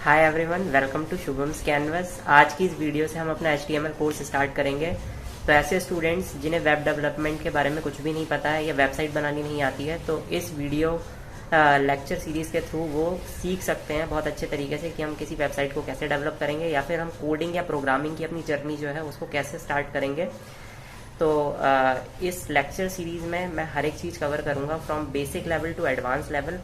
Hi everyone, welcome to Shubham's canvas. आज की इस वीडियो से हम अपना HTML कोर्स स्टार्ट करेंगे। तो ऐसे स्टूडेंट्स जिन्हें वेब डेवलपमेंट के बारे में कुछ भी नहीं पता है या वेबसाइट बनानी नहीं आती है, तो इस वीडियो लेक्चर सीरीज़ के थ्रू वो सीख सकते हैं बहुत अच्छे तरीके से कि हम किसी वेबसाइट को कैसे डेवलप करेंगे या फिर हम कोडिंग या प्रोग्रामिंग की अपनी जर्नी जो है उसको कैसे स्टार्ट करेंगे। तो इस लेक्चर सीरीज़ में मैं हर एक चीज़ कवर करूँगा from basic level to advance level.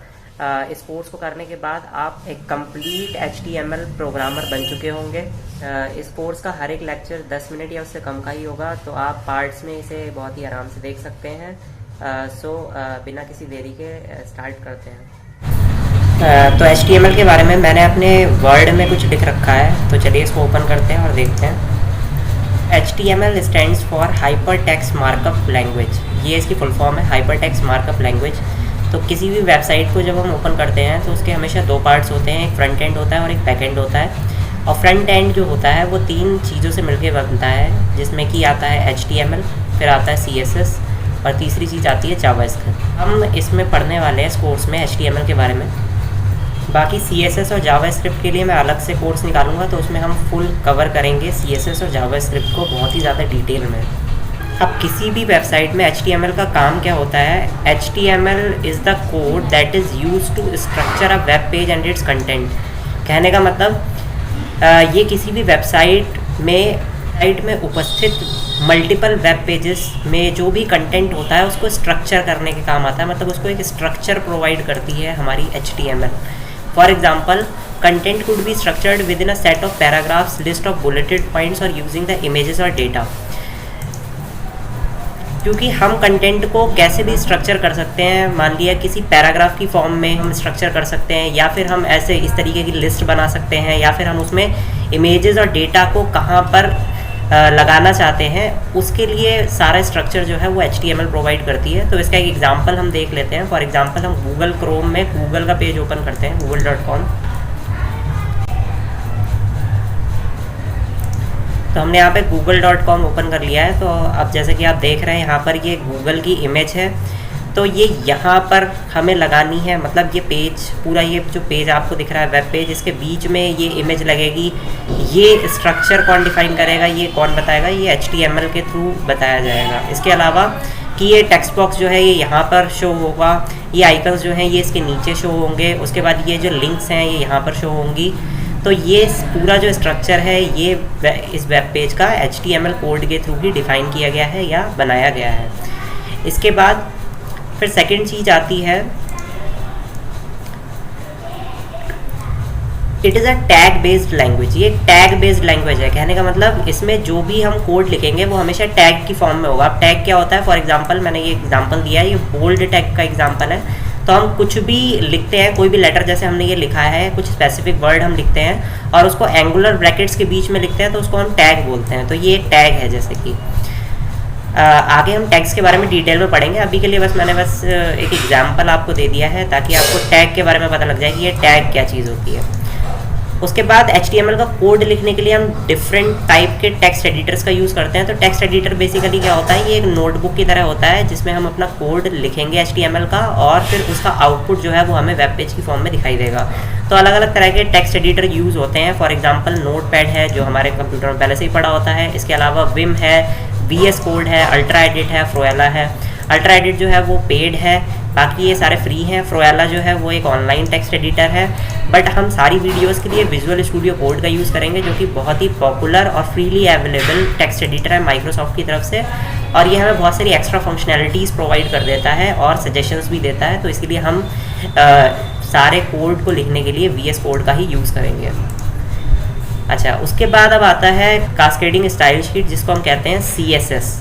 इस कोर्स को करने के बाद आप एक कंप्लीट HTML प्रोग्रामर बन चुके होंगे। इस कोर्स का हर एक लेक्चर 10 मिनट या उससे कम का ही होगा, तो आप पार्ट्स में इसे बहुत ही आराम से देख सकते हैं। बिना किसी देरी के स्टार्ट करते हैं। तो HTML के बारे में मैंने अपने वर्ड में कुछ लिख रखा है, तो चलिए इसको ओपन करते हैं और देखते हैं। HTML stands for hyper text markup language. ये इसकी फुल फॉर्म है, हाइपर टेक्स्ट मार्कअप लैंग्वेज। तो किसी भी वेबसाइट को जब हम ओपन करते हैं तो उसके हमेशा दो पार्ट्स होते हैं, एक फ्रंट एंड होता है और एक बैक एंड होता है। और फ्रंट एंड जो होता है वो तीन चीज़ों से मिलकर बनता है, जिसमें कि आता है HTML, फिर आता है CSS और तीसरी चीज़ आती है जावास्क्रिप्ट। हम इसमें पढ़ने वाले हैं इस कोर्स में HTML के बारे में। बाकी CSS और जावास्क्रिप्ट के लिए मैं अलग से कोर्स निकालूंगा, तो उसमें हम फुल कवर करेंगे CSS और जावास्क्रिप्ट को बहुत ही ज़्यादा डिटेल में। अब किसी भी वेबसाइट में HTML का काम क्या होता है? HTML is the code that is used to structure a web page and its content. कहने का मतलब ये किसी भी वेबसाइट में उपस्थित मल्टीपल वेब पेजेस में जो भी कंटेंट होता है उसको स्ट्रक्चर करने के काम आता है, मतलब उसको एक स्ट्रक्चर प्रोवाइड करती है हमारी HTML। For example, content could be structured with in a set of paragraphs, list of bulleted points और यूजिंग द इमेजेस और डेटा। क्योंकि हम कंटेंट को कैसे भी स्ट्रक्चर कर सकते हैं, मान लिया किसी पैराग्राफ की फॉर्म में हम स्ट्रक्चर कर सकते हैं, या फिर हम ऐसे इस तरीके की लिस्ट बना सकते हैं, या फिर हम उसमें इमेजेस और डेटा को कहाँ पर लगाना चाहते हैं, उसके लिए सारा स्ट्रक्चर जो है वो HTML प्रोवाइड करती है। तो इसका एक एग्जांपल हम देख लेते हैं। फॉर एग्जांपल, हम गूगल क्रोम में गूगल का पेज ओपन करते हैं, google.com। तो हमने यहाँ पे google.com ओपन कर लिया है। तो अब जैसे कि आप देख रहे हैं यहाँ पर ये गूगल की इमेज है, तो ये यहाँ पर हमें लगानी है, मतलब ये पेज पूरा, ये जो पेज आपको दिख रहा है वेब पेज, इसके बीच में ये इमेज लगेगी। ये स्ट्रक्चर कौन डिफाइन करेगा, ये कौन बताएगा? ये HTML के थ्रू बताया जाएगा। इसके अलावा कि ये टेक्स्ट बॉक्स जो है ये यहाँ पर शो होगा, ये आइकन्स जो हैं ये इसके नीचे शो होंगे, उसके बाद ये जो लिंक्स हैं ये यहाँ पर शो होंगी। तो ये पूरा जो स्ट्रक्चर है ये इस वेब पेज का HTML कोड के थ्रू ही डिफ़ाइन किया गया है या बनाया गया है। इसके बाद फिर सेकंड चीज़ आती है, it is a tag based language. ये एक टैग बेस्ड लैंग्वेज है। कहने का मतलब इसमें जो भी हम कोड लिखेंगे वो हमेशा टैग की फॉर्म में होगा। अब टैग क्या होता है? फॉर एग्जांपल, मैंने ये एग्जांपल दिया है, ये बोल्ड टैग का एग्जांपल है। तो हम कुछ भी लिखते हैं, कोई भी लेटर, जैसे हमने ये लिखा है, कुछ स्पेसिफिक वर्ड हम लिखते हैं और उसको एंगुलर ब्रैकेट्स के बीच में लिखते हैं, तो उसको हम टैग बोलते हैं। तो ये एक टैग है। जैसे कि आगे हम टैग्स के बारे में डिटेल में पढ़ेंगे। अभी के लिए मैंने एक एग्जांपल आपको दे दिया है ताकि आपको टैग के बारे में पता लग जाए कि ये टैग क्या चीज़ होती है। उसके बाद HTML का कोड लिखने के लिए हम डिफरेंट टाइप के टेक्स्ट एडिटर्स का यूज़ करते हैं। तो टेक्स्ट एडिटर बेसिकली क्या होता है? ये एक नोटबुक की तरह होता है जिसमें हम अपना कोड लिखेंगे HTML का, और फिर उसका आउटपुट जो है वो हमें वेब पेज की फॉर्म में दिखाई देगा। तो अलग अलग तरह के टेक्स्ट एडिटर यूज़ होते हैं। फॉर एग्जाम्पल, नोटपैड है जो हमारे कंप्यूटर में पहले से ही पड़ा होता है। इसके अलावा विम है, VS कोड है, अल्ट्रा एडिट है, फ्रोएला है। अल्ट्रा एडिट जो है वो पेड है, बाकी ये सारे फ्री हैं। फ्रोएला जो है वो एक ऑनलाइन टेक्स्ट एडिटर है, बट हम सारी वीडियोस के लिए विजुअल स्टूडियो कोड का यूज़ करेंगे, जो कि बहुत ही पॉपुलर और फ्रीली अवेलेबल टेक्स्ट एडिटर है माइक्रोसॉफ्ट की तरफ से। और ये हमें बहुत सारी एक्स्ट्रा फंक्शनैलिटीज़ प्रोवाइड कर देता है और सजेशंस भी देता है। तो इसके लिए हम सारे कोड को लिखने के लिए VS कोड का ही यूज़ करेंगे। अच्छा, उसके बाद अब आता है कास्केडिंग स्टाइल शीट, जिसको हम कहते हैं CSS।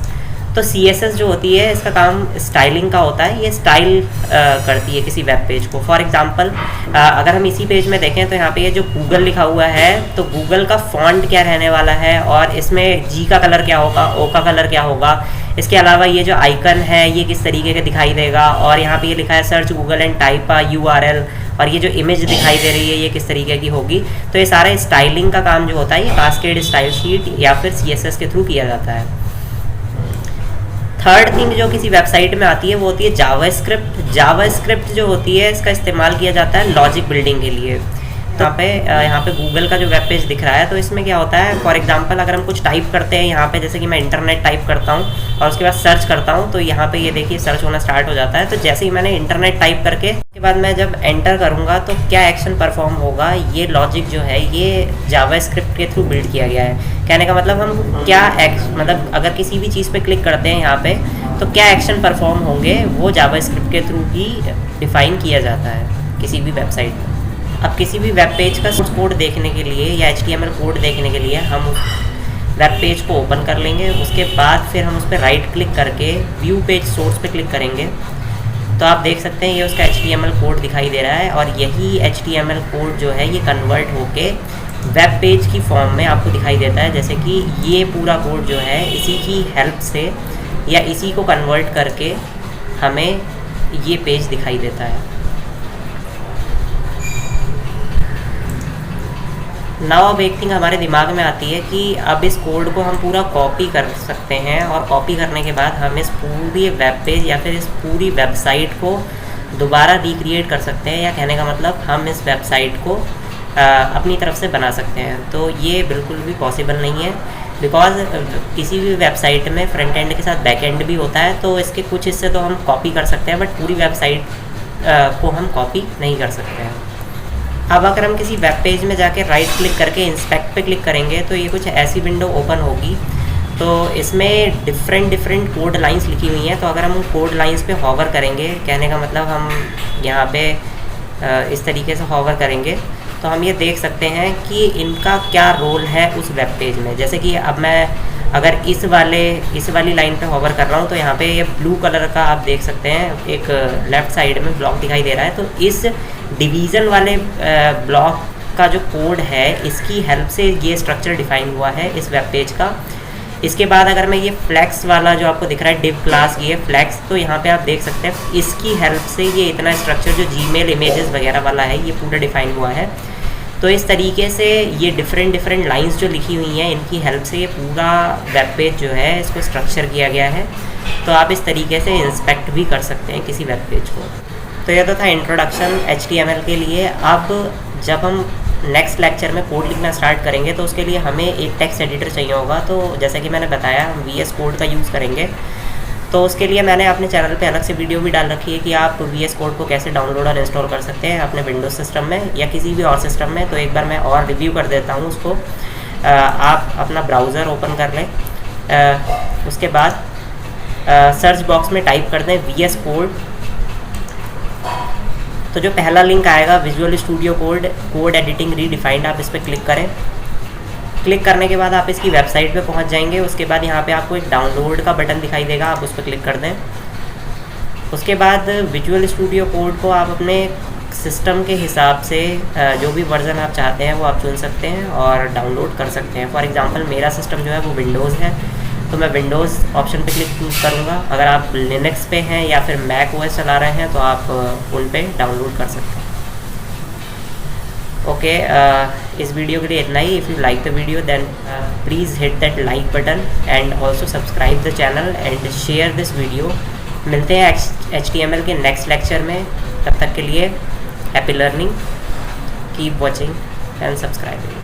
तो CSS जो होती है, इसका काम स्टाइलिंग का होता है। ये स्टाइल करती है किसी वेब पेज को। फॉर एग्जांपल, अगर हम इसी पेज में देखें तो यहाँ पे ये जो गूगल लिखा हुआ है, तो गूगल का फॉन्ट क्या रहने वाला है, और इसमें G का कलर क्या होगा, O का कलर क्या होगा। इसके अलावा ये जो आइकन है ये किस तरीके का दिखाई देगा, और यहाँ पे ये लिखा है search Google and type URL, और ये जो इमेज दिखाई दे रही है ये किस तरीके की होगी। तो ये सारा स्टाइलिंग का काम जो होता है ये कास्केड स्टाइल शीट या फिर CSS के थ्रू किया जाता है। थर्ड थिंग जो किसी वेबसाइट में आती है वो होती है जावास्क्रिप्ट। जावास्क्रिप्ट जो होती है इसका इस्तेमाल किया जाता है लॉजिक बिल्डिंग के लिए। तो यहाँ पे गूगल का जो वेब पेज दिख रहा है, तो इसमें क्या होता है, फॉर एग्जांपल अगर हम कुछ टाइप करते हैं यहाँ पे, जैसे कि मैं इंटरनेट टाइप करता हूँ और उसके बाद सर्च करता हूँ, तो यहाँ पे ये देखिए सर्च होना स्टार्ट हो जाता है। तो जैसे ही मैंने इंटरनेट टाइप करके उसके बाद मैं जब एंटर करूँगा तो क्या एक्शन परफॉर्म होगा, ये लॉजिक जो है ये जावास्क्रिप्ट के थ्रू बिल्ड किया गया है। कहने का मतलब हम क्या मतलब अगर किसी भी चीज़ पे क्लिक करते हैं यहाँ पे, तो क्या एक्शन परफॉर्म होंगे वो जावास्क्रिप्ट के थ्रू ही डिफाइन किया जाता है किसी भी वेबसाइट में। अब किसी भी वेब पेज का सोर्स कोड देखने के लिए या HTML कोड देखने के लिए हम वेब पेज को ओपन कर लेंगे। उसके बाद फिर हम उस पर राइट क्लिक करके व्यू पेज सोर्स पे क्लिक करेंगे, तो आप देख सकते हैं ये उसका HTML कोड दिखाई दे रहा है, और यही HTML कोड जो है ये कन्वर्ट होके वेब पेज की फॉर्म में आपको दिखाई देता है। जैसे कि ये पूरा कोड जो है इसी की हेल्प से या इसी को कन्वर्ट करके हमें ये पेज दिखाई देता है। नाउ अब एक थिंग हमारे दिमाग में आती है कि अब इस कोड को हम पूरा कॉपी कर सकते हैं, और कॉपी करने के बाद हम इस पूरी वेब पेज या फिर इस पूरी वेबसाइट को दोबारा रिक्रिएट कर सकते हैं, या कहने का मतलब हम इस वेबसाइट को अपनी तरफ से बना सकते हैं। तो ये बिल्कुल भी पॉसिबल नहीं है, बिकॉज किसी भी वेबसाइट में फ्रंट एंड के साथ बैक एंड भी होता है, तो इसके कुछ हिस्से तो हम कॉपी कर सकते हैं, बट पूरी वेबसाइट को हम कॉपी नहीं कर सकते हैं। अब अगर हम किसी वेब पेज में जाके राइट क्लिक करके इंस्पेक्ट पे क्लिक करेंगे, तो ये कुछ ऐसी विंडो ओपन होगी। तो इसमें डिफरेंट कोड लाइंस लिखी हुई हैं। तो अगर हम कोड लाइंस पे हॉवर करेंगे, कहने का मतलब हम यहाँ पे इस तरीके से हॉवर करेंगे, तो हम ये देख सकते हैं कि इनका क्या रोल है उस वेब पेज में। जैसे कि अब मैं अगर इस वाली लाइन पे हॉवर कर रहा हूँ, तो यहाँ पे ये ब्लू कलर का आप देख सकते हैं एक लेफ़्ट साइड में ब्लॉक दिखाई दे रहा है। तो इस डिवीज़न वाले ब्लॉक का जो कोड है, इसकी हेल्प से ये स्ट्रक्चर डिफाइन हुआ है इस वेब पेज का। इसके बाद अगर मैं ये फ्लैक्स वाला जो आपको दिख रहा है डिव क्लास, ये फ्लैक्स, तो यहाँ पे आप देख सकते हैं इसकी हेल्प से ये इतना स्ट्रक्चर जो जीमेल इमेजेस वगैरह वाला है ये पूरा डिफाइन हुआ है। तो इस तरीके से ये डिफरेंट लाइंस जो लिखी हुई हैं, इनकी हेल्प से ये पूरा वेब पेज जो है इसको स्ट्रक्चर किया गया है। तो आप इस तरीके से इंस्पेक्ट भी कर सकते हैं किसी वेब पेज को। तो यह तो था इंट्रोडक्शन HTML के लिए। अब जब हम नेक्स्ट लेक्चर में कोड लिखना स्टार्ट करेंगे, तो उसके लिए हमें एक टेक्स्ट एडिटर चाहिए होगा। तो जैसे कि मैंने बताया, हम VS कोड का यूज़ करेंगे। तो उसके लिए मैंने अपने चैनल पे अलग से वीडियो भी डाल रखी है कि आप VS कोड को कैसे डाउनलोड और इंस्टॉल कर सकते हैं अपने विंडोज़ सिस्टम में या किसी भी और सिस्टम में। तो एक बार मैं और रिव्यू कर देता हूँ उसको। आप अपना ब्राउज़र ओपन कर लें, उसके बाद सर्च बॉक्स में टाइप कर दें VS कोड। तो जो पहला लिंक आएगा visual studio code editing redefined, आप इस पर क्लिक करें। क्लिक करने के बाद आप इसकी वेबसाइट पे पहुंच जाएंगे। उसके बाद यहाँ पे आपको एक डाउनलोड का बटन दिखाई देगा, आप उस पर क्लिक कर दें। उसके बाद विजुअल स्टूडियो कोड को आप अपने सिस्टम के हिसाब से जो भी वर्जन आप चाहते हैं वो आप चुन सकते हैं और डाउनलोड कर सकते हैं। फॉर एग्जांपल मेरा सिस्टम जो है वो विंडोज़ है, तो मैं विंडोज़ ऑप्शन पे क्लिक करूँगा। अगर आप लिनक्स पे हैं या फिर मैक OS चला रहे हैं तो आप उन पे डाउनलोड कर सकते हैं। ओके, इस वीडियो के लिए इतना ही। If you like the video then please hit that like button and also subscribe the channel and share this video. मिलते हैं HTML के नेक्स्ट लेक्चर में। तब तक के लिए happy learning, keep watching and subscribing.